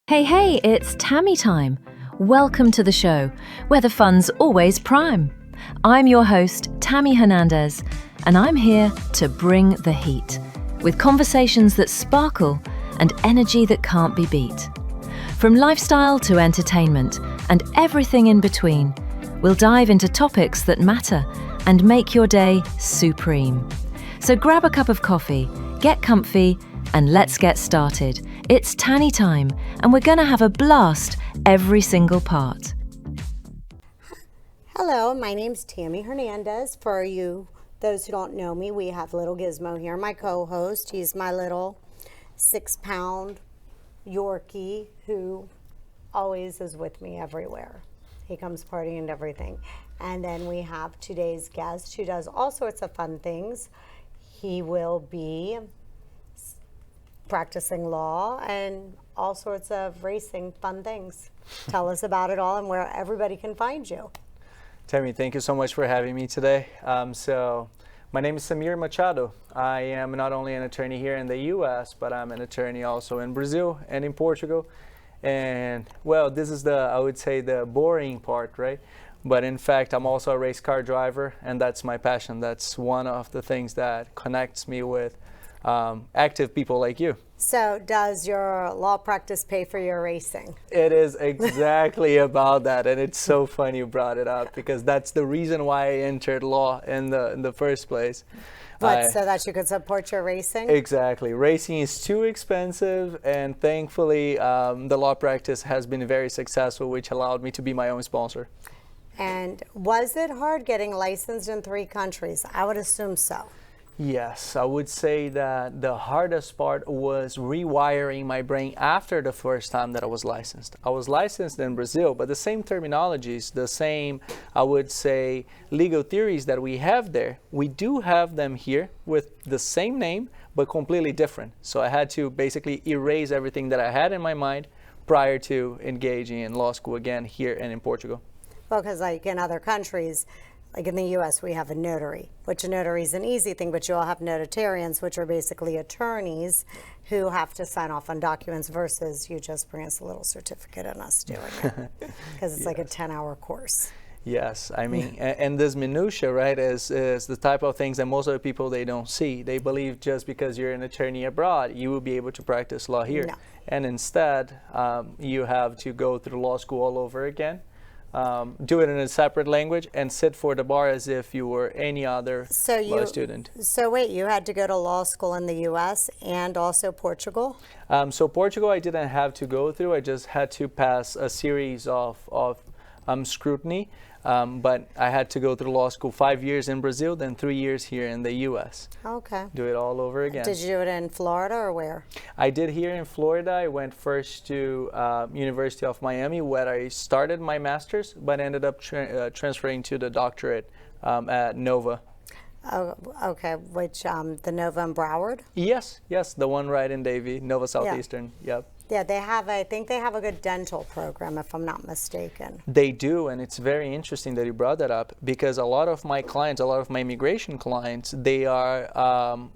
Hey, it's Tammy Time. Welcome to the show, where the fun's always prime. I'm your host, Tammy Hernandez, and I'm here to bring the heat, with conversations that sparkle and energy that can't be beat. From lifestyle to entertainment and everything in between, we'll dive into topics that matter and make your day supreme. So grab a cup of coffee, get comfy, and let's get started. It's Tammy Time, and we're going to have a blast every single part. Hello, my name's Tammy Hernandez. For you, those who don't know me, we have little Gizmo here, my co-host. He's my little 6-pound Yorkie who always is with me everywhere. He comes partying and everything. And then we have today's guest who does all sorts of fun things. He will be practicing law and all sorts of racing fun things. Tell us about it all and where everybody can find you. Tammy, thank you so much for having me today. So my name is Samir Machado. I am not only an attorney here in the US, but I'm an attorney also in Brazil and in Portugal. And well, this is I would say the boring part, right? But in fact, I'm also a race car driver, and that's my passion. That's one of the things that connects me with active people like you. So does your law practice pay for your racing? It is exactly about that, and it's so funny you brought it up because that's the reason why I entered law in the first place. So that you could support your racing? Exactly. Racing is too expensive, and thankfully the law practice has been very successful, which allowed me to be my own sponsor. And was it hard getting licensed in 3 countries? I would assume so. Yes, I would say that the hardest part was rewiring my brain after the first time that I was licensed. I was licensed in Brazil, but the same terminologies, the same, I would say, legal theories that we have there, we do have them here with the same name, but completely different. So I had to basically erase everything that I had in my mind prior to engaging in law school again here and in Portugal. Well, because like in other countries, like in the U.S., we have a notary, which a notary is an easy thing, but you all have notarians, which are basically attorneys who have to sign off on documents versus you just bring us a little certificate and us doing it, because it's like a 10-hour course. Yes, I mean, and this minutia, right, is the type of things that most of the people, they don't see. They believe just because you're an attorney abroad, you will be able to practice law here. No. And instead, you have to go through law school all over again. Do it in a separate language and sit for the bar as if you were any other law student. So wait, you had to go to law school in the U.S. and also Portugal? So Portugal I didn't have to go through. I just had to pass a series of scrutiny. But I had to go through law school 5 years in Brazil, then 3 years here in the U.S. Okay. Do it all over again. Did you do it in Florida or where? I did here in Florida. I went first to University of Miami, where I started my master's, but ended up transferring to the doctorate at Nova. Oh, okay. Which, the Nova in Broward? Yes, the one right in Davie, Nova Southeastern. Yep. Yeah, I think they have a good dental program, if I'm not mistaken. They do, and it's very interesting that you brought that up because a lot of my clients, a lot of my immigration clients, they are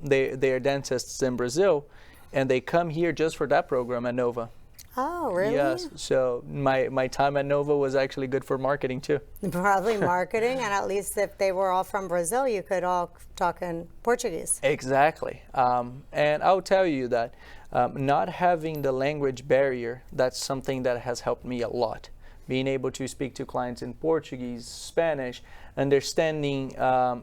dentists in Brazil, and they come here just for that program at Nova. Oh, really? Yes. So my time at Nova was actually good for marketing too. Probably marketing, and at least if they were all from Brazil, you could all talk in Portuguese. Exactly. And I'll tell you that not having the language barrier, that's something that has helped me a lot. Being able to speak to clients in Portuguese, Spanish, understanding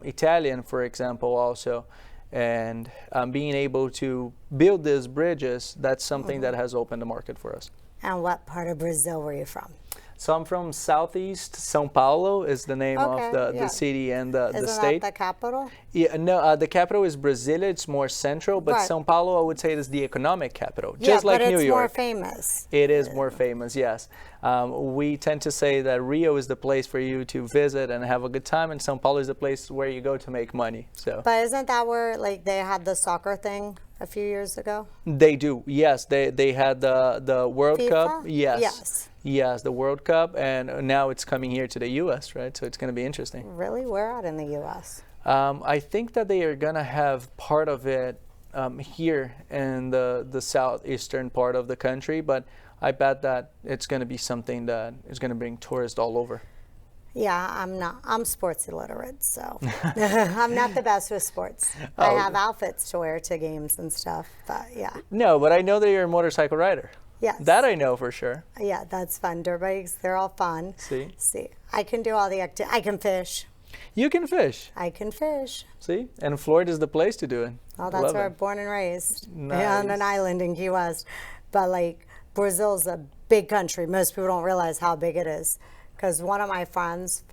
Italian, for example, also, and being able to build these bridges, that's something that has opened the market for us. And what part of Brazil were you from? So I'm from Southeast. São Paulo is the name of the city and the state. Isn't that the capital? Yeah, no, the capital is Brasilia. It's more central, but Right. São Paulo, I would say, is the economic capital, Yeah, just like but New it's York. more famous. It is more famous, yes. We tend to say that Rio is the place for you to visit and have a good time, and São Paulo is the place where you go to make money. So. But isn't that where like they had the soccer thing a few years ago? They do, yes. They had the World FIFA? Cup, Yes. Yes, the World Cup, and now it's coming here to the U.S., right? So it's going to be interesting. Really? Where at in the U.S.? I think that they are going to have part of it here in the southeastern part of the country, but I bet that it's going to be something that is going to bring tourists all over. Yeah, I'm sports illiterate, so I'm not the best with sports. I have outfits to wear to games and stuff, but yeah. No, but I know that you're a motorcycle rider. Yes. That I know for sure. Yeah, that's fun. Dirt bikes, they're all fun. See? I can do all the activities. I can fish. You can fish. I can fish. See? And Florida's the place to do it. Oh, that's where I'm born and raised. Nice. On an island in Key West. But like, Brazil's a big country. Most people don't realize how big it is. Because one of my friends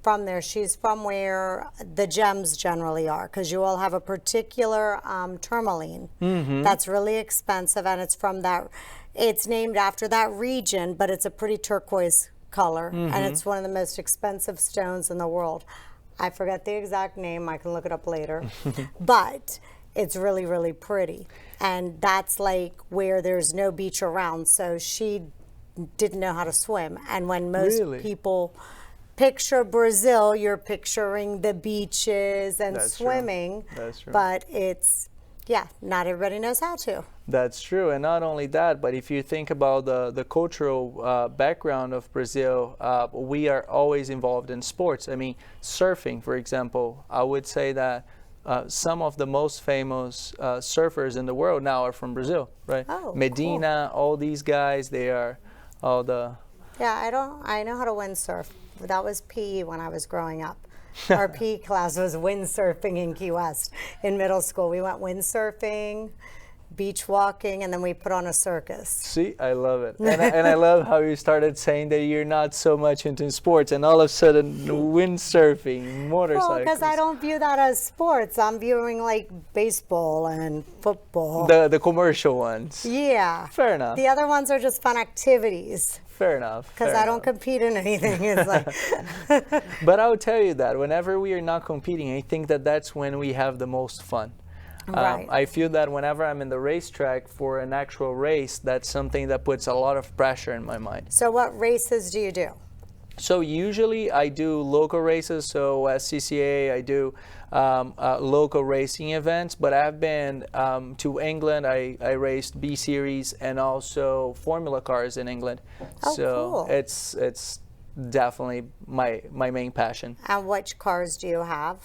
from there, she's from where the gems generally are. Because you all have a particular tourmaline that's really expensive, and it's from that. It's named after that region, but it's a pretty turquoise color, and it's one of the most expensive stones in the world. I forget the exact name. I can look it up later. But it's really, really pretty. And that's like where there's no beach around. So she didn't know how to swim. And when most people picture Brazil, you're picturing the beaches and swimming. That's true. But it's, yeah, not everybody knows how to. That's true. And not only that, but if you think about the cultural background of Brazil, we are always involved in sports. I mean, surfing, for example, I would say that some of the most famous surfers in the world now are from Brazil, right? Oh, Medina, all these guys, they are all the... Yeah, I know how to windsurf. That was PE when I was growing up. Our PE class was windsurfing in Key West in middle school. We went windsurfing, beach walking, and then we put on a circus. See, I love it. And I love how you started saying that you're not so much into sports, and all of a sudden windsurfing, motorcycles. Well, because I don't view that as sports. I'm viewing like baseball and football. The commercial ones. Yeah. Fair enough. The other ones are just fun activities. Fair enough. Because I don't compete in anything. It's like. But I will tell you that whenever we are not competing, I think that that's when we have the most fun. Right. I feel that whenever I'm in the racetrack for an actual race, that's something that puts a lot of pressure in my mind. So what races do you do? So usually I do local races, so as CCA I do local racing events, but I've been to England. I raced B Series and also Formula cars in England. Oh, so cool. it's definitely my main passion. And which cars do you have?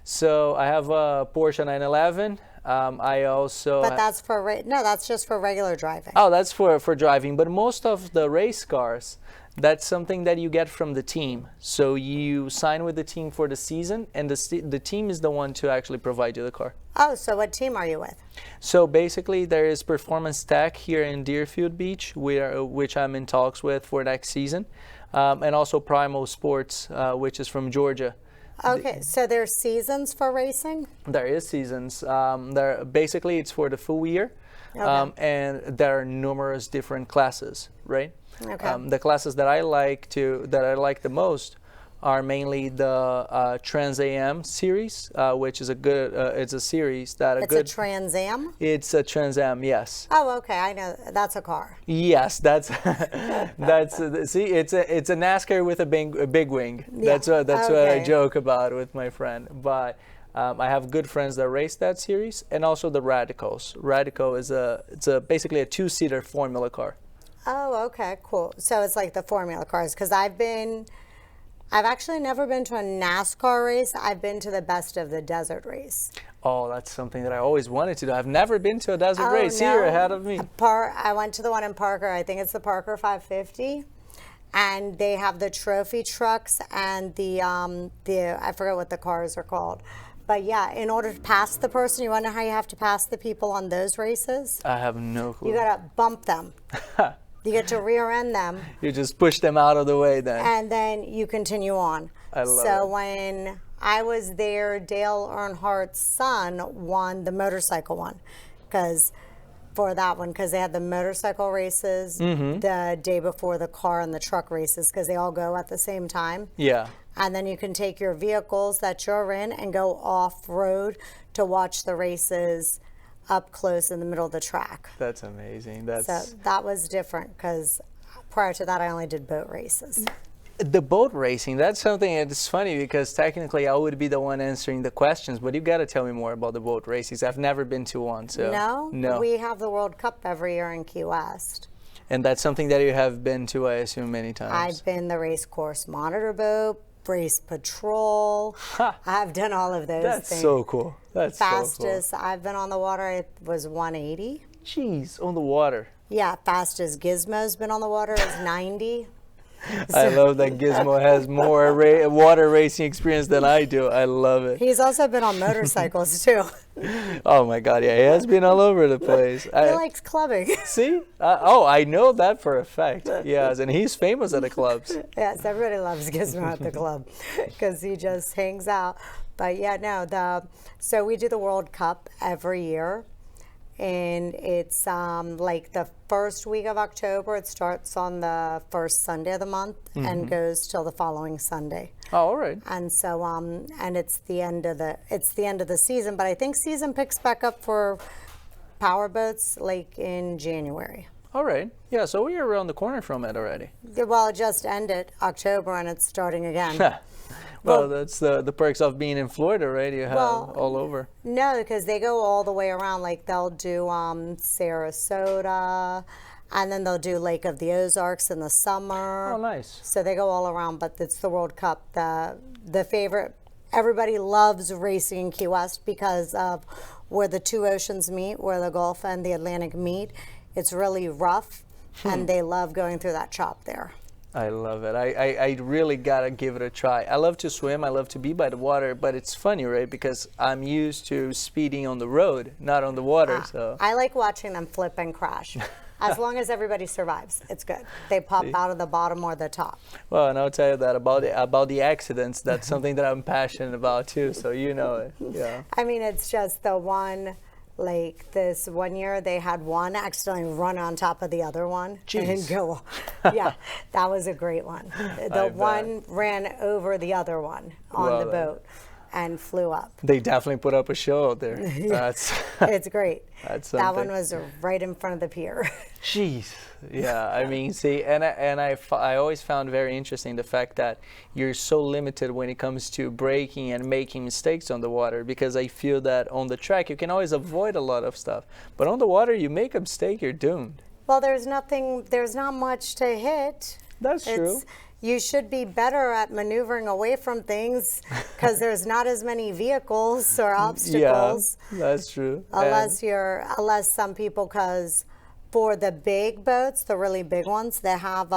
So I have a Porsche 911. I also... But that's for, no, that's just for regular driving. Oh, that's for driving. But most of the race cars, that's something that you get from the team. So you sign with the team for the season, and the team is the one to actually provide you the car. Oh, so what team are you with? So basically, there is Performance Tech here in Deerfield Beach, which I'm in talks with for next season, and also Primal Sports, which is from Georgia. Okay, so there's seasons for racing? There is seasons. Basically, it's for the full year, Okay. and there are numerous different classes, right? Okay. The classes that I like the most are mainly the Trans Am series, which is a good. It's a series that It's a Trans Am? It's a Trans Am, yes. Oh, okay, I know. That's a car. Yes, that's see, it's a NASCAR with a big wing. Yeah. That's what I Okay. joke about with my friend. But I have good friends that race that series, and also the Radicals. Radical is basically a two-seater formula car. Oh, okay, cool. So it's like the formula cars, because I've actually never been to a NASCAR race. I've been to the Best of the Desert race. Oh, that's something that I always wanted to do. I've never been to a desert Oh, race. no. You're ahead of me. I went to the one in Parker. I think it's the Parker 550. And they have the trophy trucks and the I forget what the cars are called. But yeah, in order to pass the person, you want to know how you have to pass the people on those races? I have no clue. You got to bump them. You get to rear end them. You just push them out of the way then. And then you continue on. I love so it. when I was there, Dale Earnhardt's son won the motorcycle one. Because they had the motorcycle races the day before the car and the truck races, because they all go at the same time. Yeah. And then you can take your vehicles that you're in and go off-road to watch the races up close in the middle of the track. That's amazing. So that was different, because prior to that I only did boat races. The boat racing, that's something that's funny because technically I would be the one answering the questions, but you got to tell me more about the boat races. I've never been to one, so. No? We have the World Cup every year in Key West. And that's something that you have been to, I assume, many times. I've been the race course monitor boat, race patrol. I've done all of those That's things. so cool. That's Fastest so cool. I've been on the water, it was 180. Jeez, on the water. Yeah, fastest Gizmo's been on the water is 90. I love that Gizmo has more water racing experience than I do. I love it. He's also been on motorcycles too. Oh my God, yeah, he has been all over the place. He likes clubbing. See? Oh, I know that for a fact. Yes, and he's famous at the clubs. Yes, everybody loves Gizmo at the club because he just hangs out. But yeah, no, so we do the World Cup every year. And it's like the first week of October. It starts on the first Sunday of the month and goes till the following Sunday. Oh, all right. And so, and it's the end of the season. But I think season picks back up for powerboats like in January. All right. Yeah, so we are around the corner from it already. Well, it just ended October and it's starting again. Well, that's the perks of being in Florida, right? You have all over. No, because they go all the way around. Like they'll do Sarasota, and then they'll do Lake of the Ozarks in the summer. Oh, nice. So they go all around, but it's the World Cup, the favorite. Everybody loves racing in Key West because of where the two oceans meet, where the Gulf and the Atlantic meet. It's really rough, and they love going through that chop there. I love it. I really gotta give it a try. I love to swim. I love to be by the water, but it's funny, right? Because I'm used to speeding on the road, not on the water. So I like watching them flip and crash. As long as everybody survives, it's good. They pop out of the bottom or the top. Well, and I'll tell you that about the accidents. That's something that I'm passionate about too. So you know it. Yeah. I mean, it's just the one. Like this one year, they had one accidentally run on top of the other one and go. Yeah, that was a great one. The one ran over the other one on the boat and flew up. They definitely put up a show out there. That's it's great. That's that one was right in front of the pier. Jeez. Yeah, I mean, see, and I always found very interesting the fact that you're so limited when it comes to braking and making mistakes on the water, because I feel that on the track you can always avoid a lot of stuff, but on the water you make a mistake, you're doomed. Well, there's not much to hit. That's true. You should be better at maneuvering away from things because there's not as many vehicles or obstacles. Yeah, that's true. Unless some people, because for the big boats, the really big ones, they have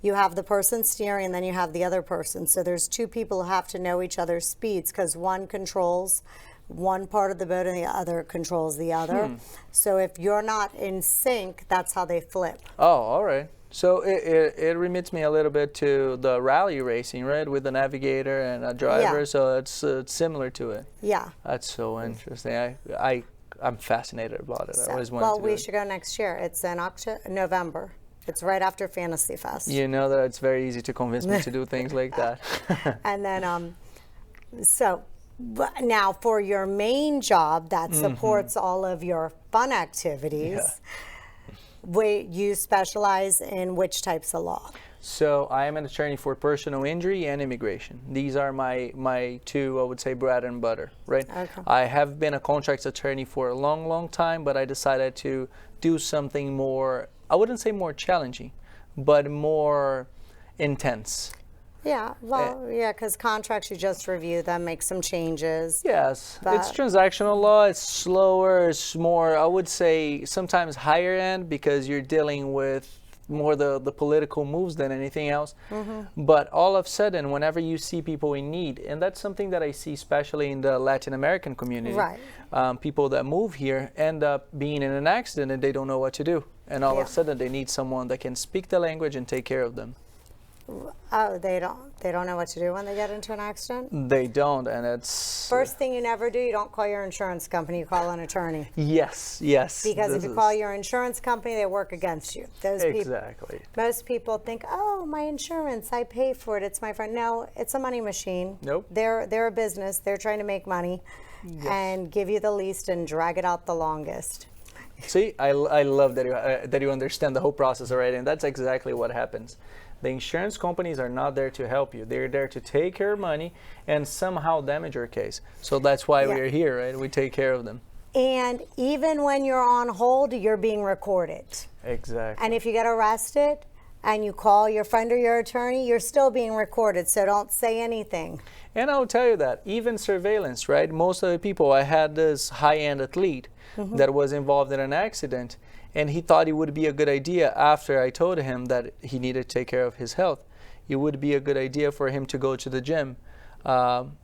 you have the person steering and then you have the other person. So there's two people who have to know each other's speeds because one controls one part of the boat and the other controls the other. So if you're not in sync, that's how they flip. Oh, all right. So it remits me a little bit to the rally racing, right, with the navigator and a driver. Yeah. So it's similar to it. Yeah. That's so interesting. I'm fascinated about it. I always wanted to do we it. should go next year. It's in November. It's right after Fantasy Fest. You know that it's very easy to convince me to do things like that. And then, so now for your main job that supports all of your fun activities, you specialize in which types of law? So I am an attorney for personal injury and immigration. These are my two, I would say, bread and butter, right? Okay. I have been a contracts attorney for a long, long time, but I decided to do something more, I wouldn't say more challenging, but more intense. Yeah, well, because contracts, you just review them, make some changes. Yes, it's transactional law. It's slower. It's more, I would say, sometimes higher end because you're dealing with more the political moves than anything else. But all of a sudden, whenever you see people in need, and that's something that I see especially in the Latin American community, right. People that move here end up being in an accident and they don't know what to do. And all of a sudden, they need someone that can speak the language and take care of them. Oh, they don't know what to do when they get into an accident? They don't, and it's... First thing you never do, you don't call your insurance company, you call an attorney. Yes. Because if you call your insurance company, they work against you. Exactly. Most people think, oh, my insurance, I pay for it, it's my friend. No, it's a money machine. Nope. They're a business, they're trying to make money and give you the least and drag it out the longest. See, I love that you understand the whole process already, and that's exactly what happens. The insurance companies are not there to help you. They're there to take your money and somehow damage your case. So that's why we're here, right? We take care of them. And even when you're on hold, you're being recorded. Exactly. And if you get arrested and you call your friend or your attorney, you're still being recorded, so don't say anything. And I'll tell you that, even surveillance, right? Most of the people, I had this high-end athlete that was involved in an accident, and he thought it would be a good idea after I told him that he needed to take care of his health. It would be a good idea for him to go to the gym.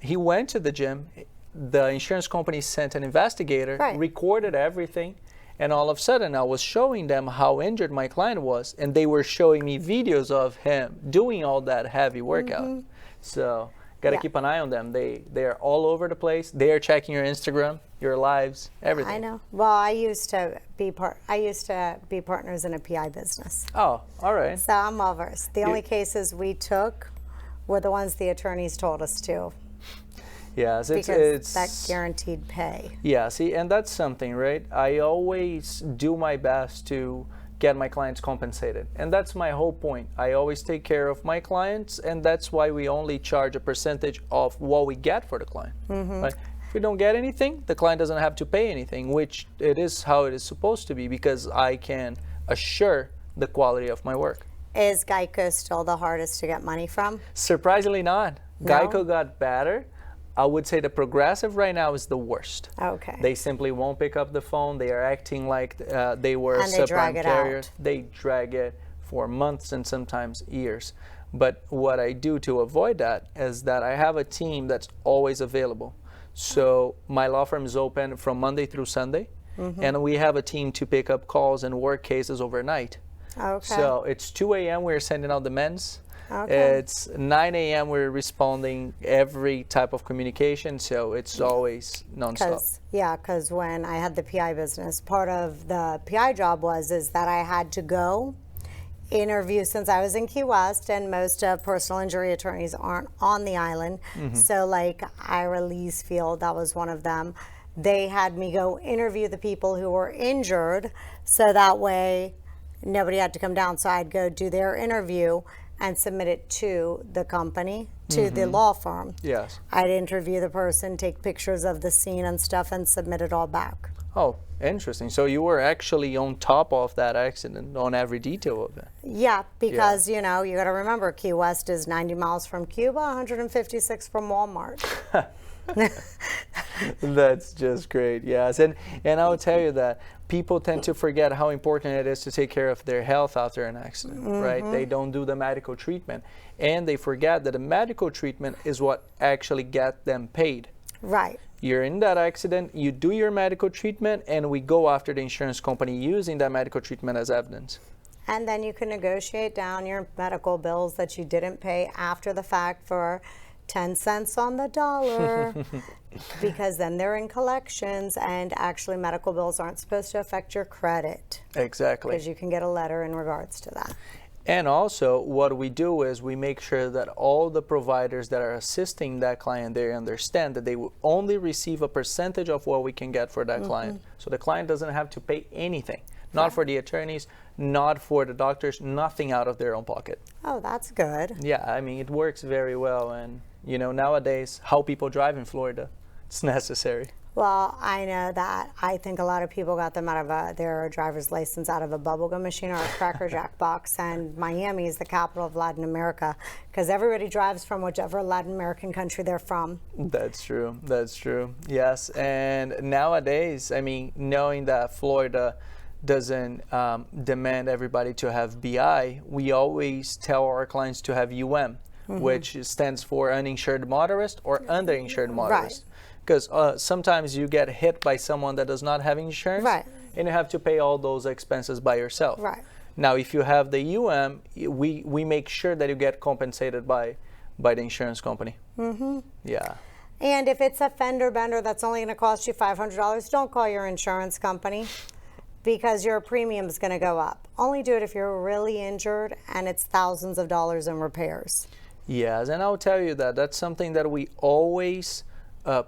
He went to the gym. The insurance company sent an investigator, recorded everything, and all of a sudden I was showing them how injured my client was, and they were showing me videos of him doing all that heavy workout. So got to keep an eye on them. They are all over the place. They are checking your Instagram, your lives, everything. I know. Well, I used to be partners in a PI business. Oh, all right. So I'm well versed. The only cases we took were the ones the attorneys told us to. Yes, it's that guaranteed pay. Yeah, see, and that's something, right? I always do my best to get my clients compensated. And that's my whole point. I always take care of my clients, and that's why we only charge a percentage of what we get for the client. Right? If we don't get anything, the client doesn't have to pay anything, which it is how it is supposed to be, because I can assure the quality of my work. Is Geico still the hardest to get money from? Surprisingly not. No? Geico got better. I would say the Progressive right now is the worst. Okay. They simply won't pick up the phone. They are acting like they were a subprime carrier. They drag it for months and sometimes years. But what I do to avoid that is that I have a team that's always available. So my law firm is open from Monday through Sunday, and we have a team to pick up calls and work cases overnight. Okay. So it's 2 a.m. we're sending out the men's. Okay. It's 9 a.m. we're responding every type of communication, so it's always nonstop. Because when I had the PI business, part of the PI job is that I had to go interview, since I was in Key West and most personal injury attorneys aren't on the island. So like Ira Leesfield, that was one of them. They had me go interview the people who were injured, so that way nobody had to come down. So I'd go do their interview and submit it to the company, to the law firm. Yes. I'd interview the person, take pictures of the scene and stuff, and submit it all back. Oh, interesting. So you were actually on top of that accident, on every detail of it. Yeah, because you know, you got to remember, Key West is 90 miles from Cuba, 156 from Walmart. That's just great. Yes, and I'll tell you that people tend to forget how important it is to take care of their health after an accident, right? They don't do the medical treatment, and they forget that the medical treatment is what actually gets them paid. Right. You're in that accident, you do your medical treatment, and we go after the insurance company using that medical treatment as evidence. And then you can negotiate down your medical bills that you didn't pay after the fact for 10 cents on the dollar, because then they're in collections, and actually medical bills aren't supposed to affect your credit. Exactly. Because you can get a letter in regards to that. And also what we do is we make sure that all the providers that are assisting that client, they understand that they will only receive a percentage of what we can get for that client. So the client doesn't have to pay anything, not for the attorneys, not for the doctors, nothing out of their own pocket. Oh, that's good. Yeah, I mean, it works very well. And, you know, nowadays, how people drive in Florida, it's necessary. Well, I know that I think a lot of people got them out of their driver's license out of a bubblegum machine or a Cracker Jack box, and Miami is the capital of Latin America, because everybody drives from whichever Latin American country they're from. That's true. That's true. Yes. And nowadays, I mean, knowing that Florida doesn't demand everybody to have BI, we always tell our clients to have UM, which stands for uninsured motorist or underinsured motorist. Because sometimes you get hit by someone that does not have insurance, and you have to pay all those expenses by yourself. Now, if you have the UM, we make sure that you get compensated by the insurance company. Yeah. And if it's a fender bender that's only going to cost you $500, don't call your insurance company, because your premium is going to go up. Only do it if you're really injured and it's thousands of dollars in repairs. Yes, and I'll tell you that that's something that we always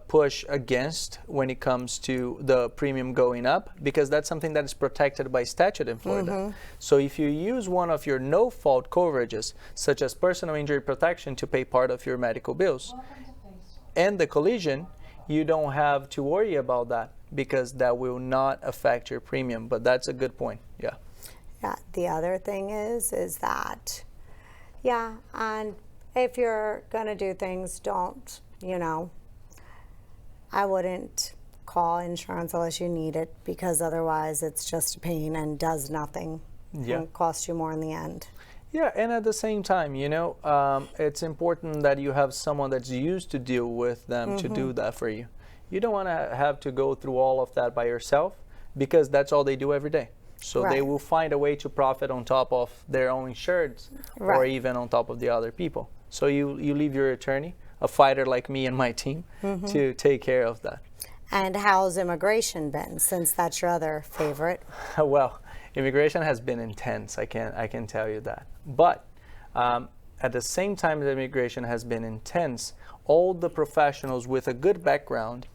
push against when it comes to the premium going up, because that's something that is protected by statute in Florida. So if you use one of your no-fault coverages, such as personal injury protection, to pay part of your medical bills, and the collision, you don't have to worry about that, because that will not affect your premium. But that's a good point. Yeah. Yeah. The other thing is that, yeah, and if you're going to do things, don't, I wouldn't call insurance unless you need it, because otherwise it's just a pain and does nothing and costs you more in the end. Yeah, and at the same time, it's important that you have someone that's used to deal with them to do that for you. You don't want to have to go through all of that by yourself, because that's all they do every day. So they will find a way to profit on top of their own insureds, or even on top of the other people. So you leave your attorney, a fighter like me and my team, to take care of that. And how's immigration been, since that's your other favorite? Well, immigration has been intense, I can tell you that. But at the same time that immigration has been intense, all the professionals with a good background,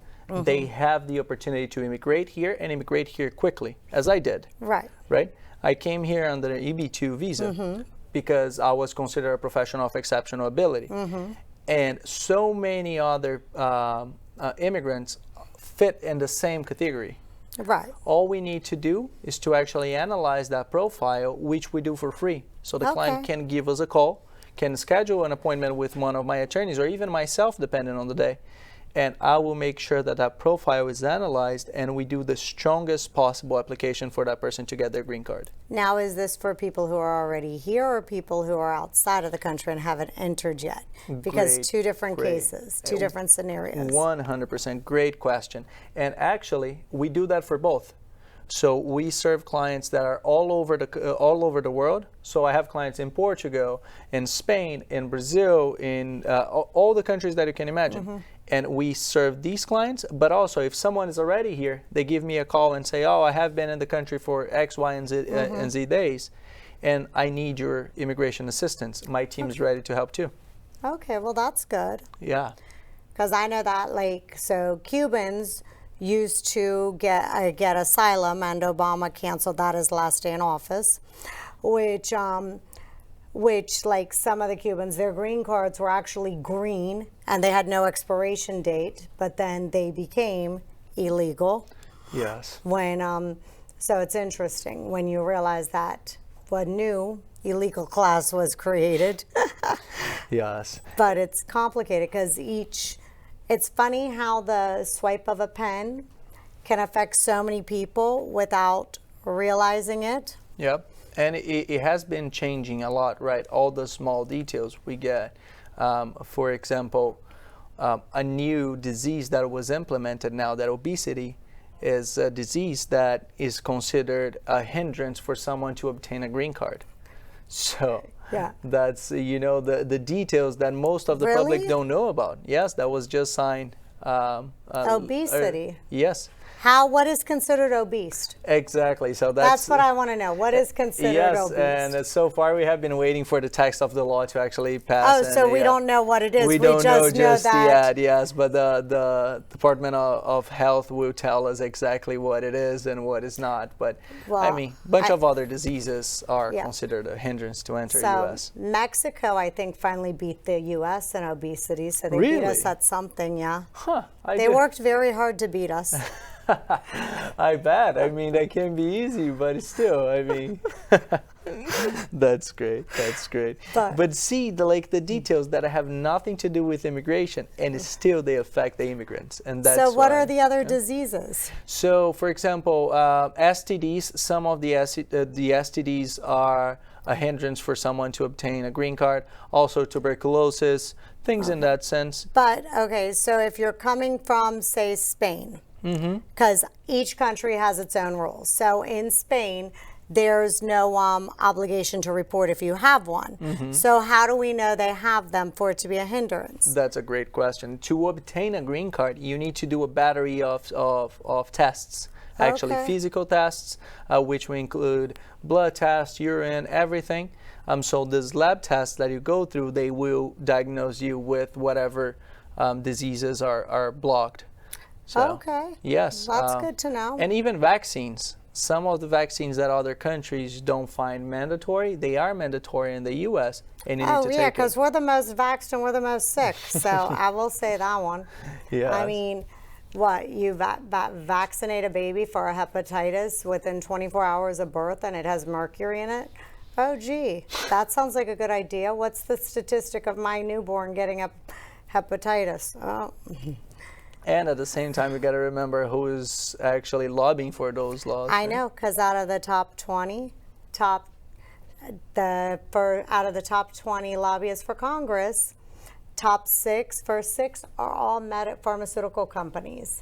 they have the opportunity to immigrate here, and immigrate here quickly, as I did. Right? I came here under an EB-2 visa because I was considered a professional of exceptional ability. And so many other immigrants fit in the same category. All we need to do is to actually analyze that profile, which we do for free. So the client can give us a call, can schedule an appointment with one of my attorneys, or even myself, depending on the day. And I will make sure that that profile is analyzed, and we do the strongest possible application for that person to get their green card. Now, is this for people who are already here, or people who are outside of the country and haven't entered yet? Because two different cases, two different scenarios. 100%. Great question. And actually, we do that for both. So we serve clients that are all over the world. So I have clients in Portugal, in Spain, in Brazil, in all the countries that you can imagine. And we serve these clients, but also if someone is already here, they give me a call and say, oh, I have been in the country for X, Y, and Z days, and I need your immigration assistance. My team is ready to help too. Okay, well, that's good. Yeah. Because I know that, so Cubans used to get asylum, and Obama canceled that his last day in office, which like some of the Cubans, their green cards were actually green and they had no expiration date, but then they became illegal. Yes. So it's interesting when you realize that what new illegal class was created. Yes. But it's complicated because it's funny how the swipe of a pen can affect so many people without realizing it. Yep. And it has been changing a lot, right? All the small details we get. For example, a new disease that was implemented now, that obesity is a disease that is considered a hindrance for someone to obtain a green card. So that's, the details that most of the public don't know about. Yes, that was just signed. Obesity? Yes. What is considered obese? Exactly. So that's what I want to know. What is considered obese? Yes, and so far we have been waiting for the text of the law to actually pass. Oh, so we don't know what it is. We don't know just that. yet, yes, but the Department of Health will tell us exactly what it is and what is not. But a bunch of other diseases are considered a hindrance to enter U.S. Mexico, I think, finally beat the U.S. in obesity, so they beat us at something, They worked very hard to beat us. I bet. That can be easy, but still, that's great. That's great. But see, the details that have nothing to do with immigration, and still they affect the immigrants. And that's so what are the other diseases? So, for example, STDs, some of the STDs are a hindrance for someone to obtain a green card. Also tuberculosis, things in that sense. But, okay, so if you're coming from, say, Spain, because each country has its own rules. So in Spain, there's no obligation to report if you have one. So how do we know they have them for it to be a hindrance? That's a great question. To obtain a green card, you need to do a battery of tests. Actually, physical tests, which will include blood tests, urine, everything. So these lab tests that you go through, they will diagnose you with whatever diseases are blocked. So, okay. Yes. That's good to know. And even vaccines. Some of the vaccines that other countries don't find mandatory, they are mandatory in the U.S. and you need to take it. Because we're the most vaxxed and we're the most sick. So I will say that one. Yeah. I mean, what, you vaccinate a baby for a hepatitis within 24 hours of birth and it has mercury in it? Oh, gee, that sounds like a good idea. What's the statistic of my newborn getting a hepatitis? Oh. And at the same time, we got to remember who is actually lobbying for those laws. I know, because out of the top 20 lobbyists for Congress, first six are all pharmaceutical companies.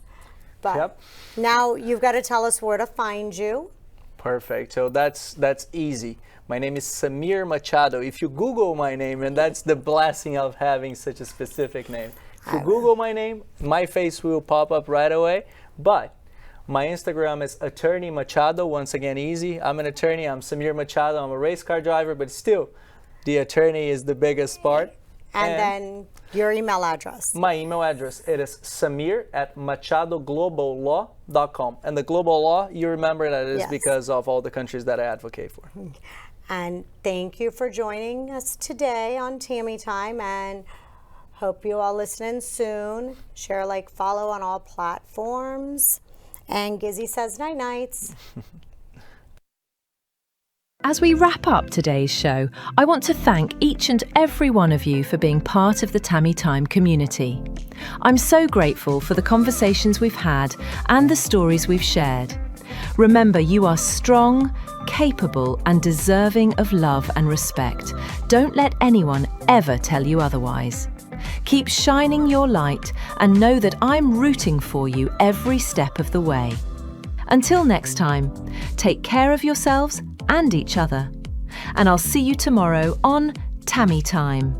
But Yep. now you've got to tell us where to find you. Perfect. So that's easy. My name is Samir Machado. If you Google my name, and that's the blessing of having such a specific name. If you Google my name, my face will pop up right away. But my Instagram is Attorney Machado. Once again, easy. I'm an attorney. I'm Samir Machado. I'm a race car driver, but still, the attorney is the biggest part. And then your email address. My email address, it is samir@MachadoGlobalLaw.com. And the global law, you remember that is because of all the countries that I advocate for. And thank you for joining us today on Tammy Time, and hope you all listen in soon. Share, like, follow on all platforms. And Gizzy says night-nights. As we wrap up today's show, I want to thank each and every one of you for being part of the Tammy Time community. I'm so grateful for the conversations we've had and the stories we've shared. Remember, you are strong, capable, and deserving of love and respect. Don't let anyone ever tell you otherwise. Keep shining your light and know that I'm rooting for you every step of the way. Until next time, take care of yourselves and each other. And I'll see you tomorrow on Tammy Time.